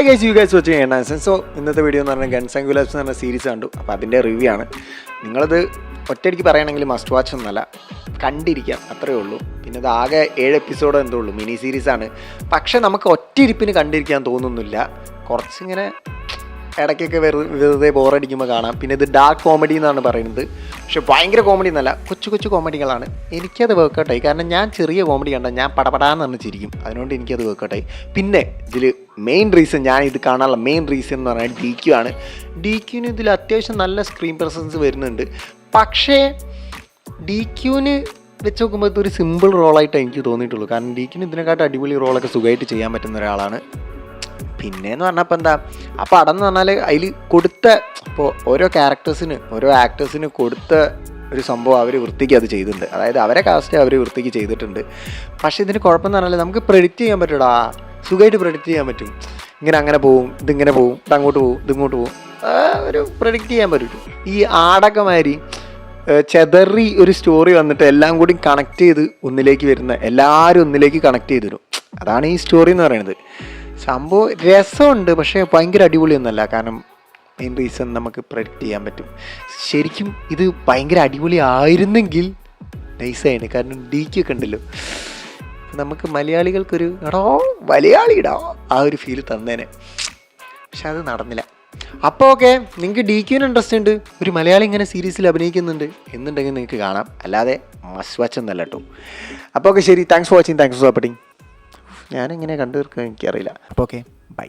Hi guys, you guys watching എണ്ണാൻസൻ. So ഇന്നത്തെ video എന്ന് പറഞ്ഞാൽ ഗൺസ് ആൻഡ് ഗുലാബ്സ് എന്ന് പറഞ്ഞ സീരീസ് കണ്ടു. അപ്പോൾ അതിൻ്റെ റിവ്യൂ ആണ്. നിങ്ങളത് ഒറ്റയടിക്ക് പറയുകയാണെങ്കിൽ മസ്റ്റ് വാച്ച് ഒന്നല്ല, കണ്ടിരിക്കാം, അത്രയേ ഉള്ളൂ. പിന്നെ ഇത് ആകെ 7 എപ്പിസോഡ് എന്തോ ഉള്ളൂ, മിനി സീരീസാണ്. പക്ഷെ നമുക്ക് ഒറ്റയിരിപ്പിന് കണ്ടിരിക്കാൻ തോന്നുന്നില്ല. കുറച്ചിങ്ങനെ ഇടയ്ക്കൊക്കെ വെറുതെ ബോറടിക്കുമ്പോൾ കാണാം. പിന്നെ ഇത് ഡാർക്ക് കോമഡി എന്നാണ് പറയുന്നത്, പക്ഷെ ഭയങ്കര കോമഡി എന്നല്ല, കൊച്ചു കൊച്ചു കോമഡികളാണ്. എനിക്കത് വർക്കൗട്ടായി. കാരണം ഞാൻ ചെറിയ കോമഡി കണ്ടാൽ ഞാൻ പടപടാന്ന് പറഞ്ഞ് ചിരിക്കും. അതുകൊണ്ട് എനിക്കത് വർക്കൗട്ടായി. പിന്നെ ഇതിൽ മെയിൻ റീസൺ, ഞാൻ ഇത് കാണാനുള്ള മെയിൻ റീസൺ എന്ന് പറഞ്ഞാൽ DQ ആണ്. DQന് ഇതിൽ അത്യാവശ്യം നല്ല സ്ക്രീൻ പ്രസൻസ് വരുന്നുണ്ട്. പക്ഷേ DQന് വെച്ച് നോക്കുമ്പോൾ ഇതൊരു സിമ്പിൾ റോളായിട്ട് എനിക്ക് തോന്നിയിട്ടുള്ളൂ. കാരണം DQന് ഇതിനെക്കാട്ടും അടിപൊളി റോളൊക്കെ സുഖമായിട്ട് ചെയ്യാൻ പറ്റുന്ന ഒരാളാണ്. പിന്നെയെന്ന് പറഞ്ഞപ്പോൾ എന്താ, ആ പടം എന്ന് പറഞ്ഞാൽ അതിൽ കൊടുത്ത, ഇപ്പോൾ ഓരോ ആക്ടേഴ്സിന് കൊടുത്ത ഒരു സംഭവം അവർ വൃത്തിക്ക് അത് ചെയ്തിട്ടുണ്ട്. അതായത് അവരെ കാസ്റ്റ് അവർ വൃത്തിക്ക് ചെയ്തിട്ടുണ്ട്. പക്ഷേ ഇതിന് കുഴപ്പമെന്ന് പറഞ്ഞാൽ നമുക്ക് പ്രെഡിക്റ്റ് ചെയ്യാൻ പറ്റൂടാ, സുഖമായിട്ട് പ്രെഡിക്റ്റ് ചെയ്യാൻ പറ്റും. അങ്ങനെ പോവും, ഇതിങ്ങനെ പോവും, ഇതങ്ങോട്ട് പോവും, ഇതിങ്ങോട്ട് പോവും, ഒരു പ്രെഡിക്റ്റ് ചെയ്യാൻ പറ്റും. ഈ ആടകമാതിരി ചെതറി ഒരു സ്റ്റോറി വന്നിട്ട് എല്ലാം കൂടി കണക്ട് ചെയ്ത് ഒന്നിലേക്ക് വരുന്ന, എല്ലാവരും ഒന്നിലേക്ക് കണക്ട് ചെയ്ത് തരും. അതാണ് ഈ സ്റ്റോറി എന്ന് പറയുന്നത്. സംഭവം രസമുണ്ട്, പക്ഷേ ഭയങ്കര അടിപൊളിയൊന്നുമല്ല. കാരണം മെയിൻ റീസൺ നമുക്ക് പ്രെഡിക്റ്റ് ചെയ്യാൻ പറ്റും. ശരിക്കും ഇത് ഭയങ്കര അടിപൊളി ആയിരുന്നെങ്കിൽ നൈസായിരുന്നു. കാരണം DQ ഒക്കെ ഉണ്ടല്ലോ, നമുക്ക് മലയാളികൾക്കൊരു മലയാളിയിടാ ആ ഒരു ഫീൽ തന്നേനെ. പക്ഷെ അത് നടന്നില്ല. അപ്പോൾ ഓക്കെ, നിങ്ങൾക്ക് DQന് ഇൻട്രസ്റ്റ് ഉണ്ട്, ഒരു മലയാളി ഇങ്ങനെ സീരീസിൽ അഭിനയിക്കുന്നുണ്ട് എന്നുണ്ടെങ്കിൽ നിങ്ങൾക്ക് കാണാം. അല്ലാതെ മസ്റ്റ് വാച്ച് എന്നല്ല കേട്ടോ. അപ്പോൾ ഓക്കെ, ശരി. Thanks for watching, thanks for supporting. ഞാനെങ്ങനെ കണ്ടു തീർക്കുക എനിക്കറിയില്ല. അപ്പോൾ ഓക്കെ, ബൈ.